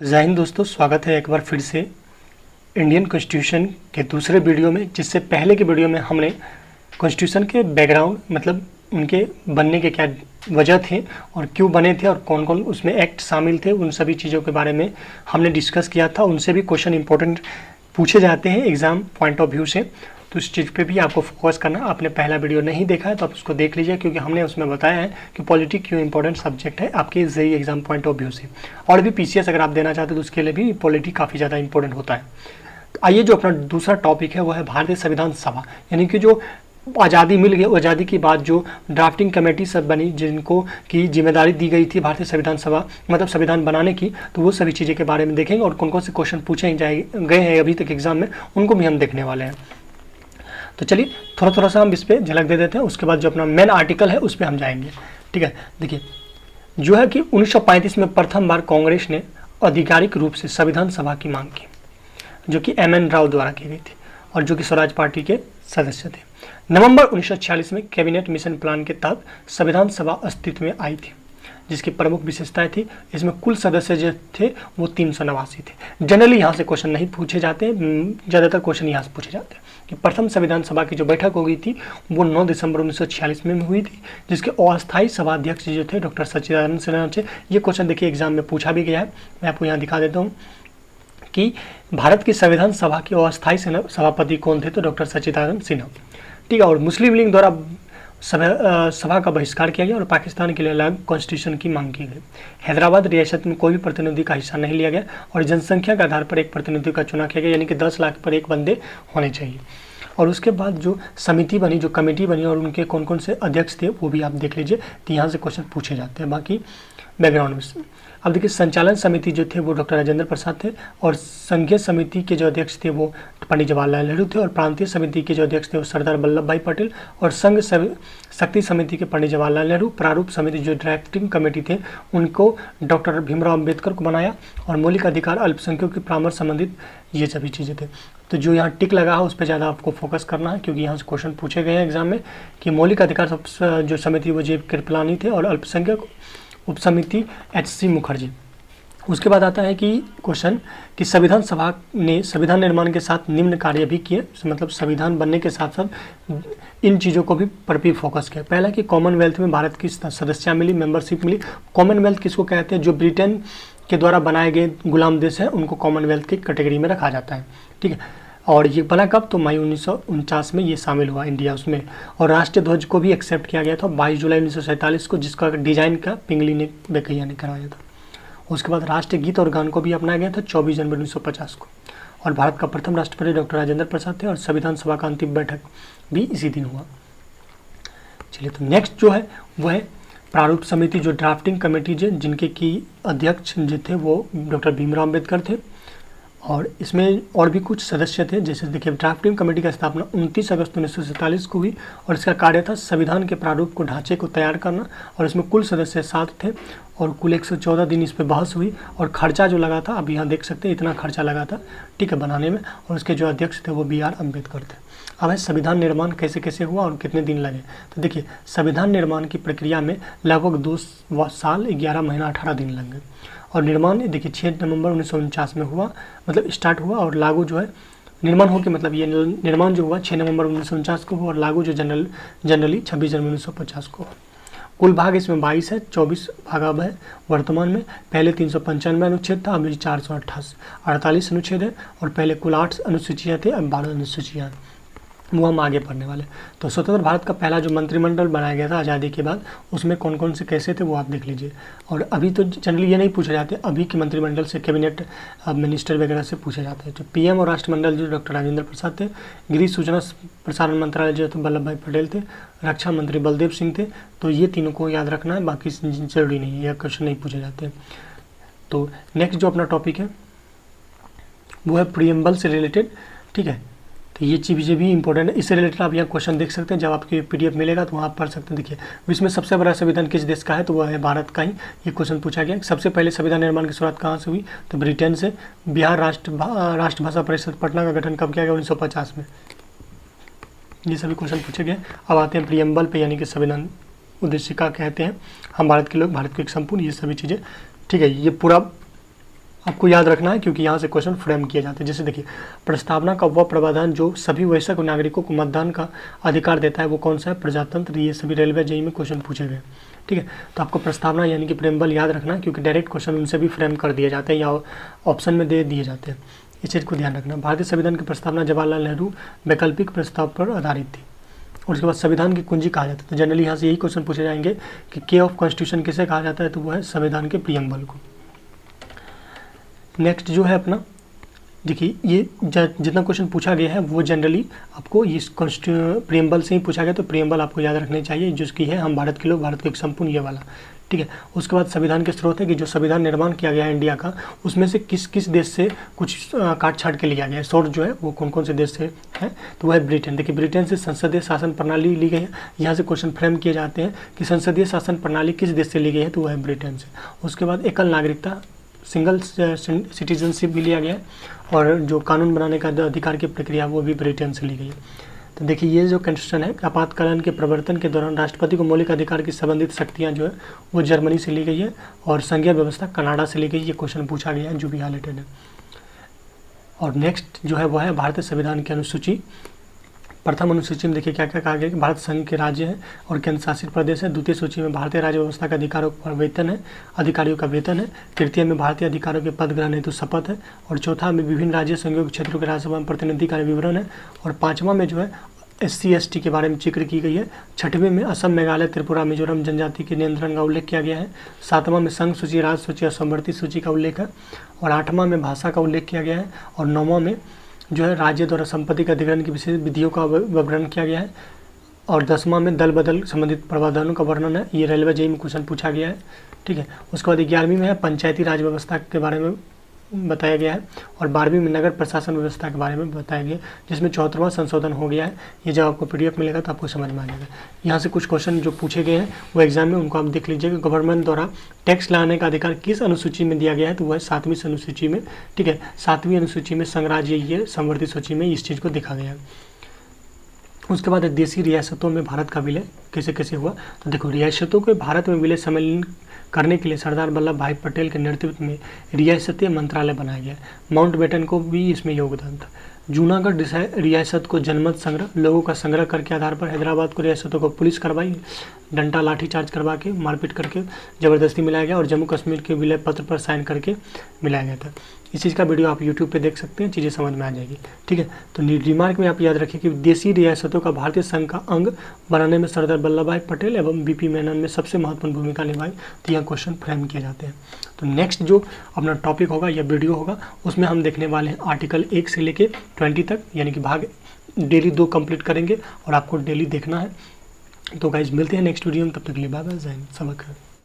जय हिंद दोस्तों, स्वागत है एक बार फिर से इंडियन कॉन्स्टिट्यूशन के दूसरे वीडियो में। जिससे पहले के वीडियो में हमने कॉन्स्टिट्यूशन के बैकग्राउंड मतलब उनके बनने के क्या वजह थे और क्यों बने थे और कौन कौन उसमें एक्ट शामिल थे, उन सभी चीज़ों के बारे में हमने डिस्कस किया था। उनसे भी क्वेश्चन इंपॉर्टेंट पूछे जाते हैं एग्ज़ाम पॉइंट ऑफ व्यू से, तो इस चीज़ पे भी आपको फोकस करना। आपने पहला वीडियो नहीं देखा है तो आप उसको देख लीजिए, क्योंकि हमने उसमें बताया है कि पॉलिटी क्यों इंपॉर्टेंट सब्जेक्ट है आपके JEE exam point of view से। और भी पीसीएस अगर आप देना चाहते हो तो उसके लिए भी पॉलिटी काफ़ी ज़्यादा इंपॉर्टेंट होता है। तो आइए, जो अपना दूसरा टॉपिक है वो है भारतीय संविधान सभा, यानी कि जो आज़ादी मिल गई, आज़ादी के बाद जो ड्राफ्टिंग कमेटी सब बनी, जिनको की जिम्मेदारी दी गई थी भारतीय संविधान सभा मतलब संविधान बनाने की, तो वो सभी चीज़ें के बारे में देखेंगे और कौन कौन से क्वेश्चन पूछे गए हैं अभी तक एग्जाम में, उनको भी हम देखने वाले हैं। तो चलिए थोड़ा सा हम इस पर झलक दे देते हैं, उसके बाद जो अपना मेन आर्टिकल है उस पर हम जाएंगे। ठीक है, देखिए जो है कि 1935 में प्रथम बार कांग्रेस ने आधिकारिक रूप से संविधान सभा की मांग की, जो कि एम.एन. राव द्वारा की गई थी और जो कि स्वराज पार्टी के सदस्य थे। नवंबर 1946 में कैबिनेट मिशन प्लान के तहत संविधान सभा अस्तित्व में आई थी, जिसकी प्रमुख विशेषताएं थी, इसमें कुल सदस्य जो थे वो 389 थे। जनरली यहाँ से क्वेश्चन नहीं पूछे जाते, ज़्यादातर क्वेश्चन यहाँ से पूछे जाते हैं कि प्रथम संविधान सभा की जो बैठक हो गई थी वो 9 दिसंबर 1946 में हुई थी, जिसके अस्थायी सभा अध्यक्ष जो थे डॉक्टर सच्चिदानंद सिन्हा थे। ये क्वेश्चन देखिए एग्जाम में पूछा भी गया है, मैं आपको यहाँ दिखा देता हूँ कि भारत की संविधान सभा के अस्थायी सभापति कौन थे, तो डॉक्टर सच्चिदानंद सिन्हा। ठीक है, और मुस्लिम लीग द्वारा सभा का बहिष्कार किया गया और पाकिस्तान के लिए अलग कॉन्स्टिट्यूशन की मांग की गई। हैदराबाद रियासत में कोई भी प्रतिनिधि का हिस्सा नहीं लिया गया और जनसंख्या के आधार पर एक प्रतिनिधि का चुनाव किया गया, यानी कि 10 लाख पर एक बंदे होने चाहिए। और उसके बाद जो समिति बनी, जो कमेटी बनी और उनके कौन कौन से अध्यक्ष थे वो भी आप देख लीजिए, तो यहाँ से क्वेश्चन पूछे जाते हैं बाकी बैकग्राउंड में। अब देखिए संचालन समिति जो थे वो डॉक्टर राजेंद्र प्रसाद थे और संघीय समिति के जो अध्यक्ष थे वो पंडित जवाहरलाल नेहरू थे और प्रांतीय समिति के जो अध्यक्ष थे वो सरदार वल्लभ भाई पटेल और संघ शक्ति समिति के पंडित जवाहरलाल नेहरू। प्रारूप समिति जो ड्राफ्टिंग कमेटी थे उनको डॉक्टर भीमराव अम्बेडकर को बनाया और मौलिक अधिकार अल्पसंख्यकों के परामर्श संबंधित ये सभी चीज़ें थे। तो जो यहाँ टिक लगा है उस पर ज़्यादा आपको फोकस करना है, क्योंकि यहाँ से क्वेश्चन पूछे गए हैं एग्जाम में कि मौलिक अधिकार जो समिति वो जे कृपलानी थे और अल्पसंख्यक उपसमिति एच.सी. मुखर्जी। उसके बाद आता है कि क्वेश्चन कि संविधान सभा ने संविधान निर्माण के साथ निम्न कार्य भी किए, मतलब संविधान बनने के साथ साथ इन चीज़ों को भी पर भी फोकस किया। पहला कि कॉमनवेल्थ में भारत की सदस्यता मिली, मेंबरशिप मिली। कॉमनवेल्थ किसको कहते हैं? जो ब्रिटेन के द्वारा बनाए गए गुलाम देश हैं उनको कॉमनवेल्थ की कैटेगरी में रखा जाता है। ठीक है, और ये बना कब? तो मई 1949 में ये शामिल हुआ इंडिया उसमें। और राष्ट्रीय ध्वज को भी एक्सेप्ट किया गया था 22 जुलाई 1947 को, जिसका डिजाइन का पिंगली ने बेकैया ने करवाया था। उसके बाद राष्ट्रीय गीत और गान को भी अपनाया गया था 24 जनवरी 1950 को। और भारत का प्रथम राष्ट्रपति डॉक्टर राजेंद्र प्रसाद थे और संविधान सभा का अंतिम बैठक भी इसी दिन हुआ। चलिए, तो नेक्स्ट जो है वो है प्रारूप समिति, जो ड्राफ्टिंग कमेटी जिनके की अध्यक्ष जो थे वो डॉक्टर भीमराव अम्बेडकर थे और इसमें और भी कुछ सदस्य थे। जैसे देखिए ड्राफ्टिंग कमेटी का स्थापना 29 अगस्त 1947 को हुई और इसका कार्य था संविधान के प्रारूप को ढांचे को तैयार करना और इसमें कुल सदस्य 7 थे और कुल 114 दिन इस पर बहस हुई और खर्चा जो लगा था अब यहाँ देख सकते हैं इतना खर्चा लगा था, ठीक है, बनाने में। और उसके जो अध्यक्ष थे वो B.R. अम्बेडकर थे। अब है संविधान निर्माण कैसे कैसे हुआ और कितने दिन लगे। तो देखिए संविधान निर्माण की प्रक्रिया में लगभग 2 साल 11 महीना 18 दिन लग गए और निर्माण देखिए 6 नवंबर 1949 में हुआ, मतलब स्टार्ट हुआ और लागू जो है निर्माण हो के मतलब ये निर्माण जो हुआ 6 नवंबर 1949 को हुआ और लागू जो जनरली 26 जनवरी 1950 को। कुल भाग इसमें 22 है, 24 भाग अब है वर्तमान में। पहले 395 अनुच्छेद था, अभी 448 अनुच्छेद है और पहले कुल 8 अनुसूचियाँ थे, अब 12 अनुसूचियाँ हैं, वो हम आगे पढ़ने वाले। तो स्वतंत्र भारत का पहला जो मंत्रिमंडल बनाया गया था आज़ादी के बाद, उसमें कौन कौन से कैसे थे वो आप देख लीजिए। और अभी तो जनरली ये नहीं पूछे जाते, अभी के मंत्रिमंडल से कैबिनेट मिनिस्टर वगैरह से पूछे जाते हैं। तो पीएम और राष्ट्रमंडल जो डॉक्टर राजेंद्र प्रसाद थे, गृह सूचना प्रसारण मंत्रालय जो तो वल्लभ भाई पटेल थे, रक्षा मंत्री बलदेव सिंह थे। तो ये तीनों को याद रखना है, बाकी जरूरी नहीं है, यह क्वेश्चन नहीं पूछे जाते। तो नेक्स्ट जो अपना टॉपिक है वो है प्रीएम्बल से रिलेटेड। ठीक है, तो ये चीज़ें भी इंपॉर्टेंट है, इससे रिलेटेड आप यहाँ क्वेश्चन देख सकते हैं। जब आपके PDF मिलेगा तो वहाँ आप पढ़ सकते हैं। देखिए विश्व में सबसे बड़ा संविधान किस देश का है? तो वह है भारत का ही। ये क्वेश्चन पूछा गया। सबसे पहले संविधान निर्माण की शुरुआत कहाँ से हुई? तो ब्रिटेन से। बिहार राष्ट्रभाषा परिषद पटना का गठन कब किया गया? 1950 में। ये सभी क्वेश्चन पूछे गए। अब आते हैं प्रीएम्बल पे, यानी कि संविधान उद्देशिका कहते हैं। हम भारत के लोग, भारत के एक संपूर्ण, ये सभी चीज़ें। ठीक है, ये पूरा आपको याद रखना है क्योंकि यहाँ से क्वेश्चन फ्रेम किए जाते हैं। जैसे देखिए, प्रस्तावना का वह प्रावधान जो सभी वयस्क नागरिकों को मतदान का अधिकार देता है वो कौन सा है? प्रजातंत्र। ये सभी रेलवे जेईई में क्वेश्चन पूछे गए। ठीक है, तो आपको प्रस्तावना यानी कि प्रेम्बल याद रखना है क्योंकि डायरेक्ट क्वेश्चन उनसे भी फ्रेम कर दिए जाते हैं या ऑप्शन में दे दिए जाते हैं। इस चीज़ को ध्यान रखना। भारतीय संविधान की प्रस्तावना जवाहरलाल नेहरू वैकल्पिक प्रस्ताव पर आधारित थी। और उसके बाद संविधान की कुंजी कहा जाता है। तो जनरली यहाँ से यही क्वेश्चन पूछे जाएंगे कि के ऑफ कॉन्स्टिट्यूशन किसे कहा जाता है? तो वो है संविधान के प्रियम्बल को। नेक्स्ट जो है अपना, देखिए ये जितना क्वेश्चन पूछा गया है वो जनरली आपको इस प्रियम्बल से ही पूछा गया। तो प्रियम्बल आपको याद रखने चाहिए, जिसकी है हम भारत के लोग, भारत को एक संपूर्ण, ये वाला। ठीक है, उसके बाद संविधान के स्रोत है कि जो संविधान निर्माण किया गया है इंडिया का, उसमें से किस किस देश से कुछ काट छाट के लिया गया है। सोर्स जो है वो कौन कौन से देश से है? तो वह है ब्रिटेन। देखिए, ब्रिटेन से संसदीय शासन प्रणाली ली गई है। यहाँ से क्वेश्चन फ्रेम किए जाते हैं कि संसदीय शासन प्रणाली किस देश से ली गई है? तो वह है ब्रिटेन से। उसके बाद एकल नागरिकता, सिंगल सिटीजनशिप भी लिया गया है। और जो कानून बनाने का अधिकार की प्रक्रिया वो भी ब्रिटेन से ली गई है। तो देखिए, ये जो कॉन्स्टिट्यूशन है, आपातकालीन के प्रवर्तन के दौरान राष्ट्रपति को मौलिक अधिकार की संबंधित शक्तियाँ जो है वो जर्मनी से ली गई है और संघीय व्यवस्था कनाडा से ली गई है। ये क्वेश्चन पूछा गया है जो भी हाईलाइटेड है। और नेक्स्ट जो है वो है भारतीय संविधान की अनुसूची। प्रथम अनुसूची में देखिए क्या क्या कहा गया कि भारत संघ के राज्य है और केंद्र शासित प्रदेश है। द्वितीय सूची में भारतीय राज्य व्यवस्था के अधिकारों पर वेतन है, अधिकारियों का वेतन है। तृतीय में भारतीय अधिकारियों के पद ग्रहण हेतु शपथ है। और चौथा में विभिन्न राज्य संघीय क्षेत्रों के राज्यसभा में प्रतिनिधि का विवरण है। और पाँचवां में जो है SC ST के बारे में जिक्र की गई है। छठवें में असम, मेघालय, त्रिपुरा, मिजोरम जनजाति के नियंत्रण का उल्लेख किया गया है। सातवां में संघ सूची, राज्य सूची और समवर्ती सूची का उल्लेख है। और आठवां में भाषा का उल्लेख किया गया है। और नौवां में जो है राज्य द्वारा संपत्ति का अधिग्रहण की विशेष विधियों का विवरण किया गया है। और 10वां में दल बदल संबंधित प्रावधानों का वर्णन है। ये रेलवे जेईई में क्वेश्चन पूछा गया है। ठीक है, उसके बाद 11वीं में है पंचायती राज व्यवस्था के बारे में बताया गया है। और 12वीं में नगर प्रशासन व्यवस्था के बारे में बताया गया है, जिसमें 74वां संशोधन हो गया है। ये जब आपको PDF मिलेगा तो आपको समझ में आ जाएगा। यहाँ से कुछ क्वेश्चन जो पूछे गए हैं वो एग्जाम में, उनको आप देख लीजिएगा। गवर्नमेंट द्वारा टैक्स लाने का अधिकार किस अनुसूची में दिया गया है? तो वह 7वीं अनुसूची में। ठीक है, 7वीं अनुसूची में संघराज्य, ये समवर्ती सूची में इस चीज़ को देखा गया है। उसके बाद देशी रियासतों में भारत का विलय कैसे कैसे हुआ? तो देखो, रियासतों के भारत में विलय सम्मेलन करने के लिए सरदार वल्लभ भाई पटेल के नेतृत्व में रियासतीय मंत्रालय बनाया गया। माउंटबेटन को भी इसमें योगदान था। जूनागढ़ रियासत को जनमत संग्रह, लोगों का संग्रह करके आधार पर हैदराबाद को रियासतों को पुलिस करवाई, डंडा लाठीचार्ज करवा के, मारपीट करके ज़बरदस्ती मिलाया गया। और जम्मू कश्मीर के विलय पत्र पर साइन करके मिलाया गया था। इस चीज़ का वीडियो आप YouTube पे देख सकते हैं, चीज़ें समझ में आ जाएगी। ठीक है, तो रिमार्क में आप याद रखिए कि देशी रियासतों का भारतीय संघ का अंग बनाने में सरदार वल्लभ भाई पटेल एवं BP मेनन ने सबसे महत्वपूर्ण भूमिका निभाई। तो यह क्वेश्चन फ्रेम किए जाते हैं। तो नेक्स्ट जो अपना टॉपिक होगा या वीडियो होगा उसमें हम देखने वाले हैं आर्टिकल 1 से लेके 20 तक, यानी कि भाग डेली 2 कंप्लीट करेंगे और आपको डेली देखना है। तो गाइज मिलते हैं नेक्स्ट वीडियो में, तब तक के लिए बाय बाय, जय हिंद, सबक है।